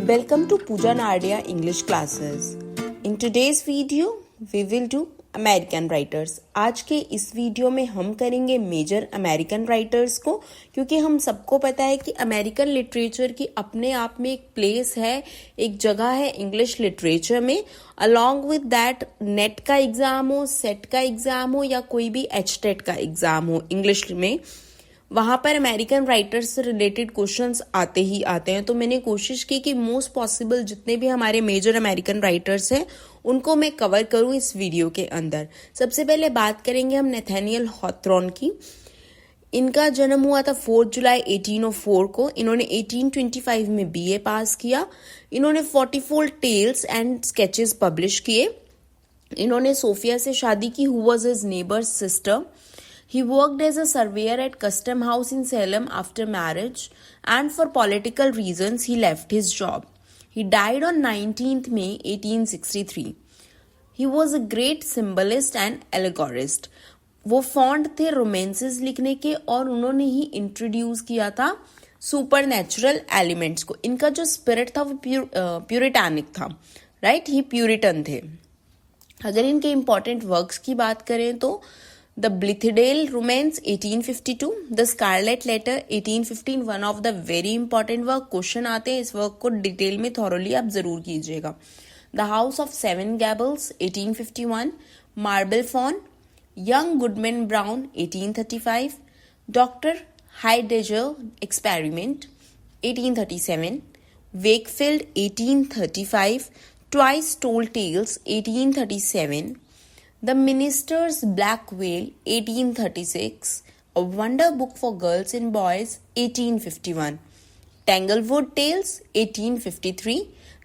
Welcome to Pooja Nardia English classes. In today's video, we will do American writers. आज के इस video में हम करेंगे मेजर अमेरिकन राइटर्स को, क्योंकि हम सबको पता है कि अमेरिकन लिटरेचर की अपने आप में एक प्लेस है, एक जगह है इंग्लिश लिटरेचर में. अलॉन्ग विद दैट नेट का एग्जाम हो, सेट का एग्जाम हो या कोई भी HTET का एग्जाम हो इंग्लिश में, वहां पर अमेरिकन राइटर्स से रिलेटेड क्वेश्चंस आते ही आते हैं. तो मैंने कोशिश की कि मोस्ट पॉसिबल जितने भी हमारे मेजर अमेरिकन राइटर्स हैं उनको मैं कवर करूं इस वीडियो के अंदर. सबसे पहले बात करेंगे हम नेथानियल हॉथरॉन की. इनका जन्म हुआ था 4 जुलाई 1804 को. इन्होंने 1825 में BA पास किया. इन्होंने 44 टेल्स एंड स्केचेस पब्लिश किए. इन्होंने सोफिया से शादी की, who was his neighbours sister. He worked as a surveyor at Custom House in Salem after marriage, and for political reasons he left his job. He died on 19th May 1863. He was a great symbolist and allegorist. वो fond थे romances लिखने के और उन्होंने ही introduce किया था super natural elements को. इनका जो स्पिरिट था वो प्यूरिटानिक था, राइट. ही प्यूरिटन थे. अगर इनके इंपॉर्टेंट वर्क्स की बात करें तो The Blithedale Romance 1852, The Scarlet Letter 1815, one of the very important work. Question आते हैं, इस वर्क को डिटेल में थॉरोली आप जरूर कीजिएगा. The house of seven gables 1851, marble faun, young Goodman Brown 1835, doctor Heidegger experiment 1837, Wakefield 1835, twice told tales 1837, The Minister's Black Veil 1836, A Wonder Book for Girls and Boys 1851, Tanglewood Tales 1853,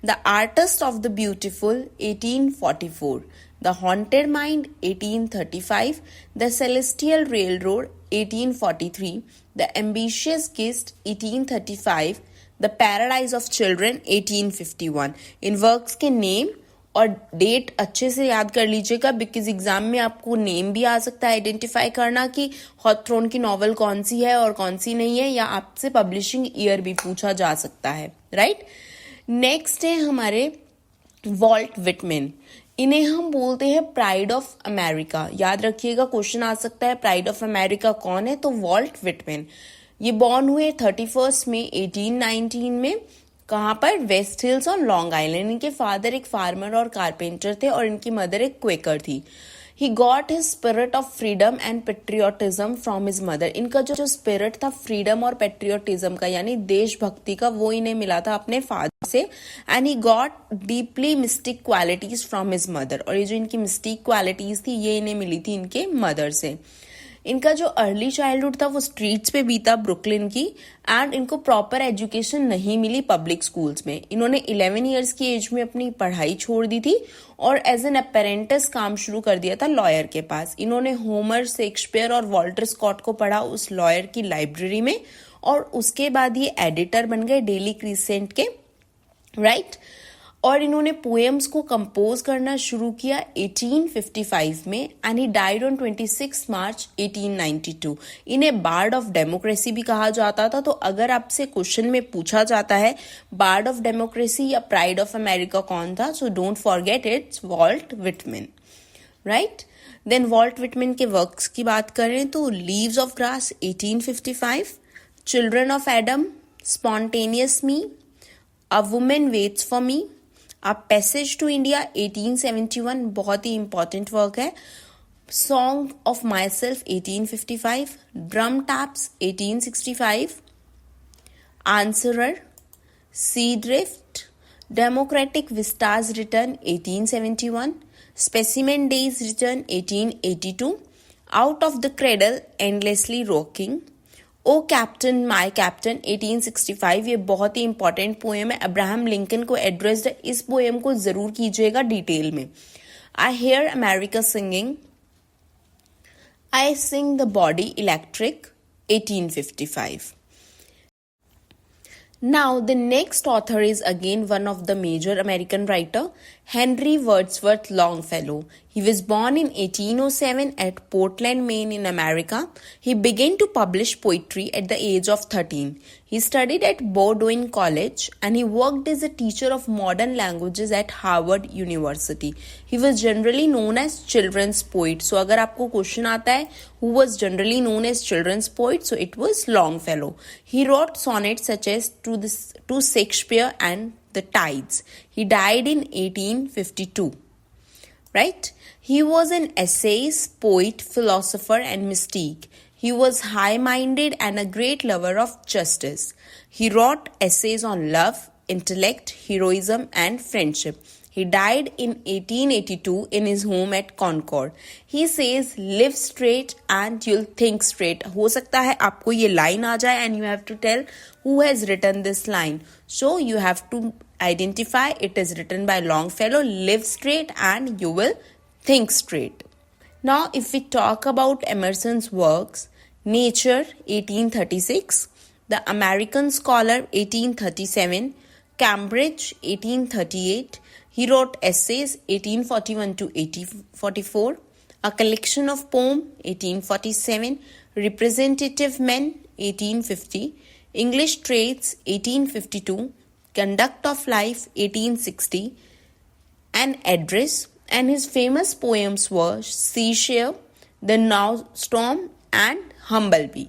The Artist of the Beautiful 1844, The Haunted Mind 1835, The Celestial Railroad 1843, The Ambitious Guest 1835, The Paradise of Children 1851. In works के name और date अच्छे से याद कर लीजिएगा, because exam में आपको name भी आ सकता है आइडेंटिफाई करना कि हॉथरॉन की नॉवल कौन सी है और कौन सी नहीं है, या आपसे पब्लिशिंग ईयर भी पूछा जा सकता है, राइट. नेक्स्ट है हमारे वॉल्ट विटमैन. इन्हें हम बोलते हैं प्राइड ऑफ अमेरिका. याद रखिएगा, क्वेश्चन आ सकता है प्राइड ऑफ अमेरिका कौन है, तो वॉल्ट विटमैन. ये बॉर्न हुए 31 मई 1819 में. कहाँ पर? वेस्ट हिल्स और लॉन्ग आइलैंड. इनके फादर एक फार्मर और कारपेंटर थे और इनकी मदर एक क्वेकर थी. He got his spirit of freedom and patriotism from his mother. इनका जो स्पिरिट था फ्रीडम और पेट्रियोटिज्म का, यानी देशभक्ति का, वो इन्हें मिला था अपने फादर से. And he got deeply mistake qualities from his mother. और ये जो इनकी मिस्टिक क्वालिटीज थी ये इन्हें मिली थी इनके मदर से. इनका जो अर्ली चाइल्डहुड था वो स्ट्रीट्स पे बीता ब्रुकलिन की, एंड इनको प्रॉपर एजुकेशन नहीं मिली पब्लिक स्कूल्स में. इन्होंने 11 इयर्स की एज में अपनी पढ़ाई छोड़ दी थी और एज एन अपेरेंटिस काम शुरू कर दिया था लॉयर के पास. इन्होंने होमर, शेक्सपियर और वॉल्टर स्कॉट को पढ़ा उस लॉयर की लाइब्रेरी में, और उसके बाद ये एडिटर बन गए डेली क्रिसेंट के, राइट. और इन्होंने पोएम्स को कंपोज करना शुरू किया 1855 में, एंड ही डाइड ऑन 26 मार्च 1892. इन्हें बार्ड ऑफ डेमोक्रेसी भी कहा जाता था. तो अगर आपसे क्वेश्चन में पूछा जाता है बार्ड ऑफ डेमोक्रेसी या प्राइड ऑफ अमेरिका कौन था, so don't forget it's Walt Whitman, right. Then Walt Whitman के वर्क्स की बात करें तो leaves of grass 1855, children of Adam, spontaneous me, a women waits for me, a passage to India 1871, बहुत ही important work है. Song of my self 1855, drum taps 1865, answerer, sea drift, democratic vistas return 1871, specimen days return 1882, out of the cradle endlessly rocking, O captain my captain 1865. ये बहुत ही important poem है, Abraham Lincoln को addressed है. इस poem को जरूर कीजिएगा डिटेल में. I hear America singing, I sing the body electric 1855. Now, the next author is again one of the major American writer, Henry Wadsworth Longfellow. He was born in 1807 at Portland, Maine in America. He began to publish poetry at the age of 13. He studied at Bowdoin College and he worked as a teacher of modern languages at Harvard University. He was generally known as children's poet. So अगर आपको question आता है who was generally known as children's poet, so it was Longfellow. He wrote sonnets such as to Shakespeare and The Tides. He died in 1852. Right? He was an essayist, poet, philosopher, and mystic. He was high-minded and a great lover of justice. He wrote essays on love, intellect, heroism, and friendship. He died in 1882 in his home at Concord. He says, live straight and you'll think straight. हो सकता है आपको ये line आ जाए and you have to tell who has written this line. So you have to identify it is written by Longfellow. Live straight and you will think straight. Now if we talk about Emerson's works, Nature 1836, The American Scholar 1837, Cambridge 1838, he wrote essays 1841 to 1844, A Collection of Poems 1847, Representative Men 1850, English Traits 1852, Conduct of Life 1860, An Address, and his famous poems were Seashell, The Now Storm, and Humblebee.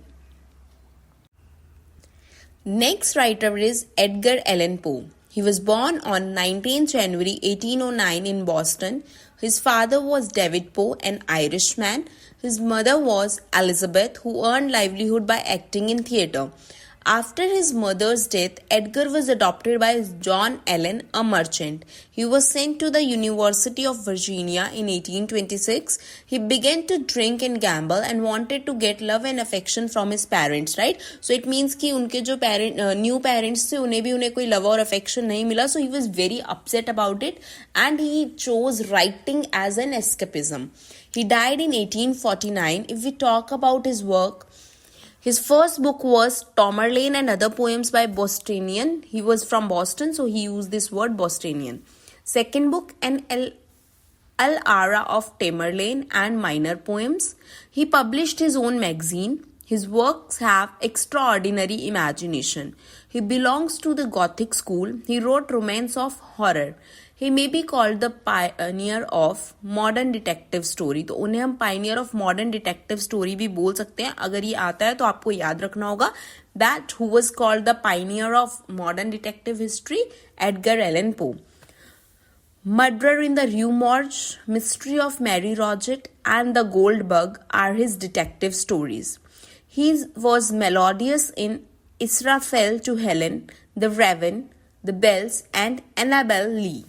Next writer is Edgar Allan Poe. He was born on 19 January 1809 in Boston. His father was David Poe, an Irishman. His mother was Elizabeth, who earned livelihood by acting in theatre. After his mother's death, Edgar was adopted by John Allen, a merchant. He was sent to the University of Virginia in 1826. He began to drink and gamble and wanted to get love and affection from his parents, right? So it means कि उनके जो new parents थे उन्हें भी उन्हें कोई love और affection नहीं मिला. So he was very upset about it and he chose writing as an escapism. He died in 1849. If we talk about his work, his first book was Tamerlane and Other Poems by Bostonian. He was from Boston, so he used this word Bostonian. Second book, An Al-Ara of Tamerlane and Minor Poems. He published his own magazine. His works have extraordinary imagination. He belongs to the Gothic school. He wrote romance of horror. He may be called the pioneer of modern detective story. तो उन्हें हम pioneer of modern detective story भी बोल सकते हैं. अगर ये आता है तो आपको याद रखना होगा that who was called the pioneer of modern detective history, Edgar Allan Poe. Murder in the Rue Morgue, Mystery of Mary Roget, and The Gold Bug are his detective stories. He was melodious in Israfel to Helen, The Raven, The Bells, and Annabel Lee.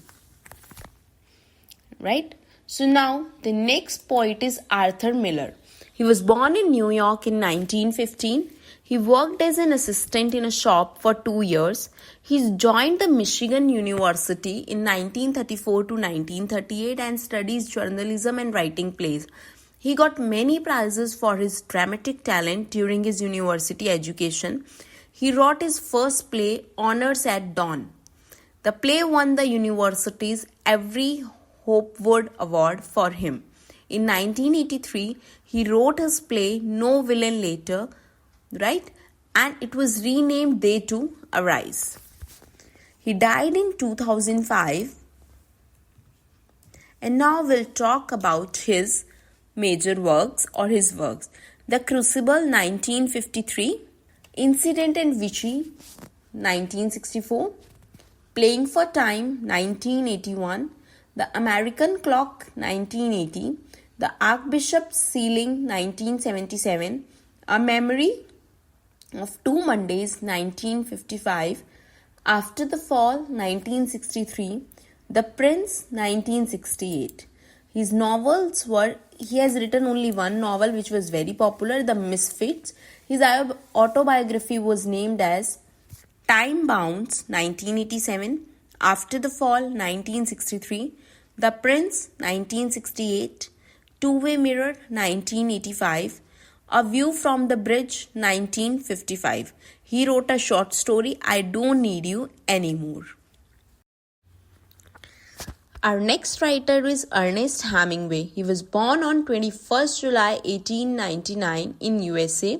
Right? So now the next poet is Arthur Miller. He was born in New York in 1915. He worked as an assistant in a shop for 2 years. He joined the Michigan University in 1934 to 1938 and studies journalism and writing plays. He got many prizes for his dramatic talent during his university education. He wrote his first play, Honors at Dawn. The play won the university's Every Hopwood Award for him. In 1983, he wrote his play No Villain Later, right? And it was renamed They Too Arise. He died in 2005. And now we'll talk about his major works or his works. The Crucible 1953, Incident and Vichy 1964, Playing for Time 1981, The American Clock 1980, The Archbishop's Ceiling 1977, A Memory of Two Mondays 1955, After the Fall 1963, The Prince 1968. His novels were, he has written only one novel which was very popular, The Misfits. His autobiography was named as Time Bounds 1987, After the Fall 1963, The Prince 1968, Two-Way Mirror 1985, A View from the Bridge, 1955. He wrote a short story, I Don't Need You Anymore. Our next writer is Ernest Hemingway. He was born on 21st July 1899 in USA.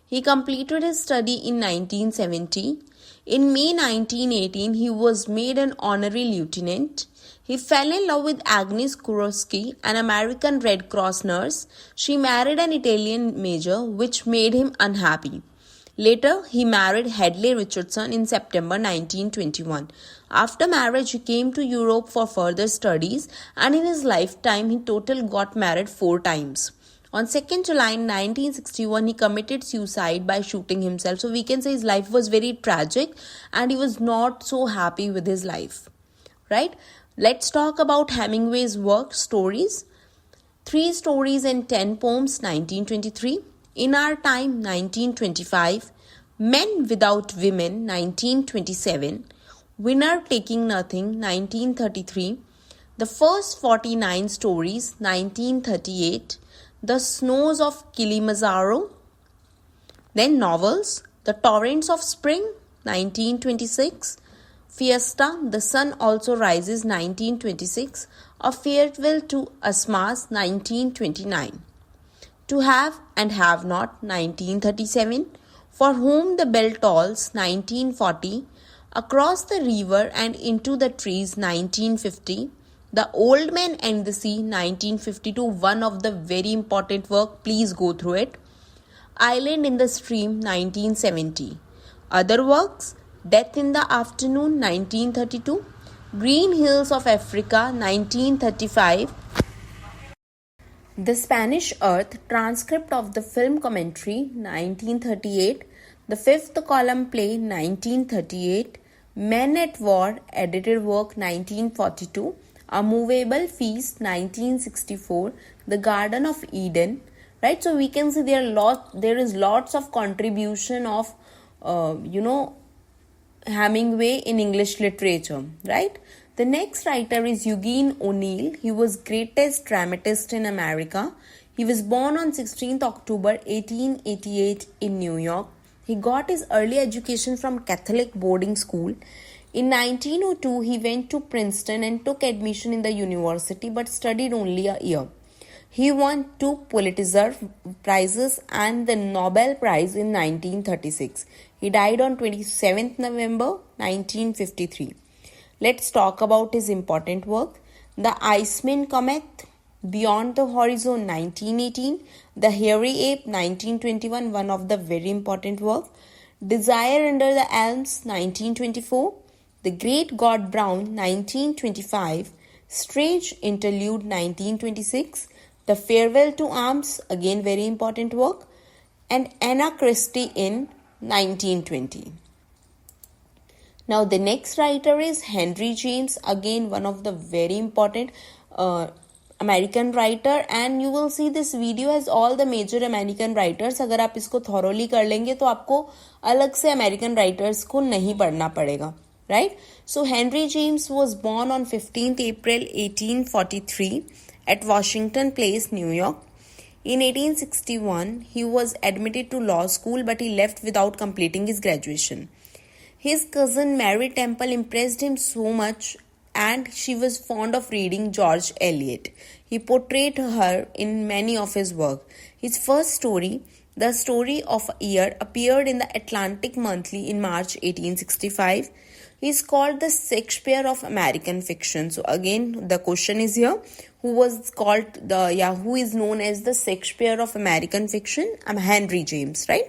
He completed his study in 1970. In May 1918, he was made an honorary lieutenant. He fell in love with Agnes Kurowski, an American Red Cross nurse. She married an Italian major, which made him unhappy. Later, he married Hadley Richardson in September 1921. After marriage, he came to Europe for further studies, and in his lifetime, he total got married 4 times. On 2nd July 1961, he committed suicide by shooting himself. So we can say his life was very tragic and he was not so happy with his life. Right? Let's talk about Hemingway's work stories. 3 stories and 10 poems, 1923. In Our Time, 1925. Men Without Women, 1927. Winner Taking Nothing, 1933. The First 49 Stories, 1938. The Snows of Kilimanjaro. Then novels. The Torrents of Spring, 1926. Fiesta, The Sun Also Rises, 1926. A Farewell to Asmas, 1929. To Have and Have Not, 1937. For Whom the Bell Tolls, 1940. Across the River and Into the Trees, 1950. The Old Man and the Sea, 1952. One of the very important work. Please go through it. Island in the Stream, 1970. Other works. Death in the Afternoon, 1932. Green Hills of Africa, 1935. The Spanish Earth, transcript of the film commentary, 1938. The Fifth Column play, 1938. Men at War, edited work, 1942. A Movable Feast, 1964. The Garden of Eden. Right, so we can see there is lots of contribution of Hemingway in English literature, right? The next writer is Eugene O'Neill. He was greatest dramatist in America. He was born on 16th October 1888 in New York. He got his early education from Catholic boarding school. In 1902, he went to Princeton and took admission in the university but studied only a year. He won 2 Pulitzer Prizes and the Nobel Prize in 1936. He died on 27th November 1953. Let's talk about his important work. The Iceman Comet, Beyond the Horizon, 1918. The Hairy Ape, 1921, one of the very important work. Desire Under the Elms, 1924. The Great God Brown, 1925. Strange Interlude, 1926. The Farewell to Arms, again very important work. And Anna Christie in 1920. Now the next writer is Henry James, again one of the very important American writer, and you will see this video has all the major American writers. अगर आप इसको thoroughly कर लेंगे तो आपको अलग से American writers को नहीं पढ़ना पड़ेगा, right? So Henry James was born on 15th April 1843 at Washington Place, New York. In 1861, he was admitted to law school, but he left without completing his graduation. His cousin Mary Temple impressed him so much, and she was fond of reading George Eliot. He portrayed her in many of his work. His first story, The Story of a Year, appeared in the Atlantic Monthly in March 1865. He is called the Shakespeare of American fiction. So again, the question is here, who is known as the Shakespeare of American fiction? Henry James, right?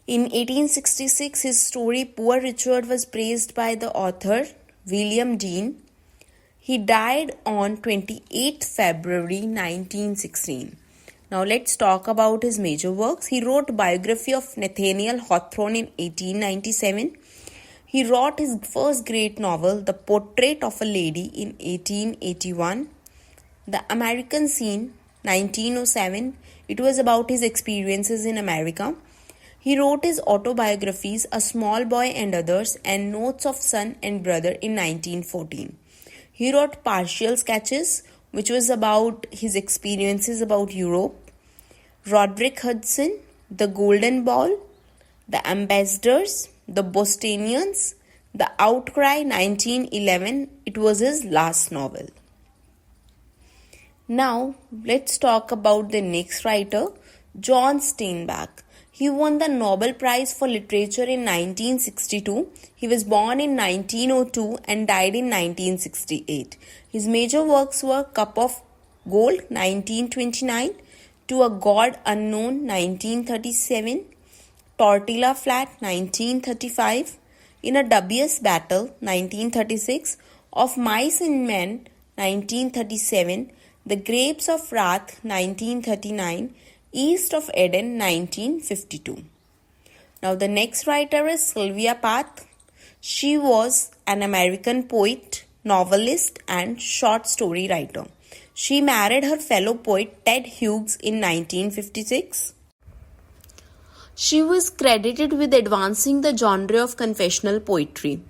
In 1866, his story Poor Richard was praised by the author William Dean. He died on 28th February 1916. Now let's talk about his major works. He wrote biography of Nathaniel Hawthorne in 1897. He wrote his first great novel, The Portrait of a Lady, in 1881. The American Scene, 1907. It was about his experiences in America. He wrote his autobiographies, A Small Boy and Others, and Notes of Son and Brother in 1914. He wrote Partial Sketches, which was about his experiences about Europe. Roderick Hudson, The Golden Ball, The Ambassadors, The Bostonians, The Outcry 1911. It was his last novel. Now, let's talk about the next writer, John Steinbeck. He won the Nobel Prize for Literature in 1962. He was born in 1902 and died in 1968. His major works were Cup of Gold 1929, To a God Unknown 1937, Tortilla Flat 1935, In a Dubious Battle 1936, Of Mice and Men 1937, The Grapes of Wrath 1939, East of Eden 1952. Now the next writer is Sylvia Plath. She was an American poet, novelist and short story writer. She married her fellow poet Ted Hughes in 1956. She was credited with advancing the genre of confessional poetry.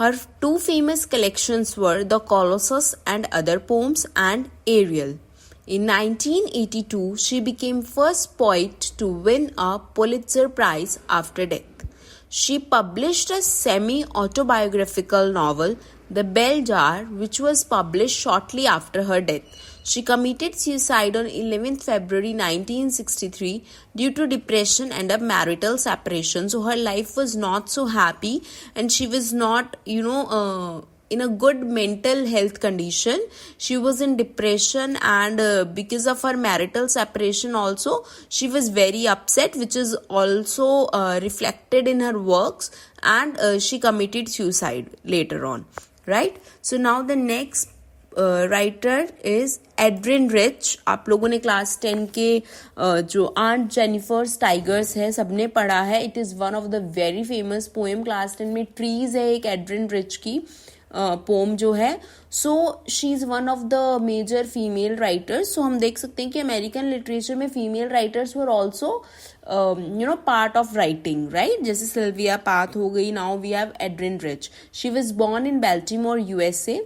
Her two famous collections were The Colossus and Other Poems and Ariel. In 1982, she became first poet to win a Pulitzer Prize after death. She published a semi-autobiographical novel, The Bell Jar, which was published shortly after her death. She committed suicide on 11th February 1963 due to depression and a marital separation. So her life was not so happy and she was not, in a good mental health condition. She was in depression and because of her marital separation also, she was very upset, which is also reflected in her works, and she committed suicide later on, right? So now the next writer is Adrian rich. आप लोगों ने class 10 के जो aunt Jennifer's tigers है सबने पढ़ा है. It is one of the very famous poem. Class 10 में ट्रीज है एक एड्रिन रिच की पोम जो है. So she is one of the major female writers. So हम देख सकते हैं कि अमेरिकन लिटरेचर में female writers were also part of writing, right. जैसे सिल्विया पाथ हो गई. Now we have Adrienne Rich. She was born in Baltimore, USA.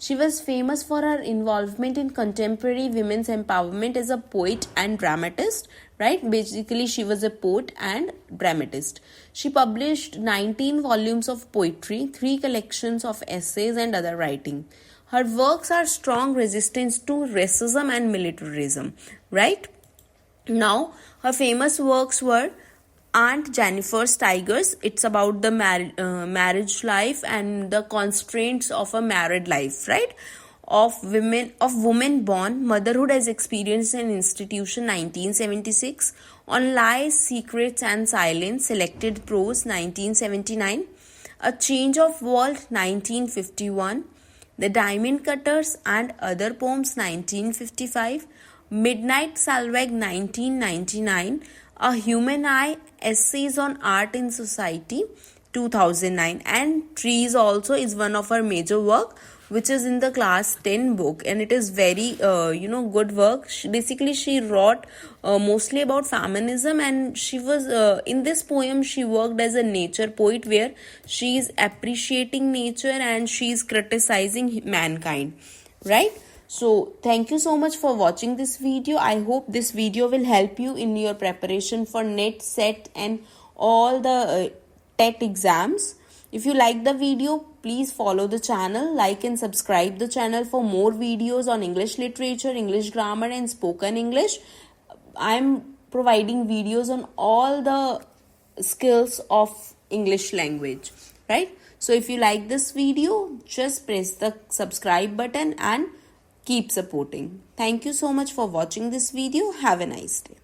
She was famous for her involvement in contemporary women's empowerment as a poet and dramatist, right? Basically, she was a poet and dramatist. She published 19 volumes of poetry, 3 collections of essays and other writing. Her works are strong resistance to racism and militarism, right? Now, her famous works were Aunt Jennifer's Tigers. It's about the marriage life and the constraints of a married life, right? Of women born, Motherhood as Experience and Institution 1976, On Lies, Secrets and Silence, Selected Prose 1979, A Change of World 1951, The Diamond Cutters and Other Poems 1955, Midnight Salwag 1999, A Human Eye, Essays on Art in Society 2009, and Trees also is one of her major work, which is in the class 10 book, and it is very good work. Basically she wrote mostly about feminism, and she was in this poem she worked as a nature poet where she is appreciating nature and she is criticizing mankind, right? So thank you so much for watching this video. I hope this video will help you in your preparation for NET, SET and all the TET exams. If you like the video, please follow the channel, like and subscribe the channel for more videos on English literature, English grammar and spoken English. I'm providing videos on all the skills of English language, right? So if you like this video, just press the subscribe button and keep supporting. Thank you so much for watching this video. Have a nice day.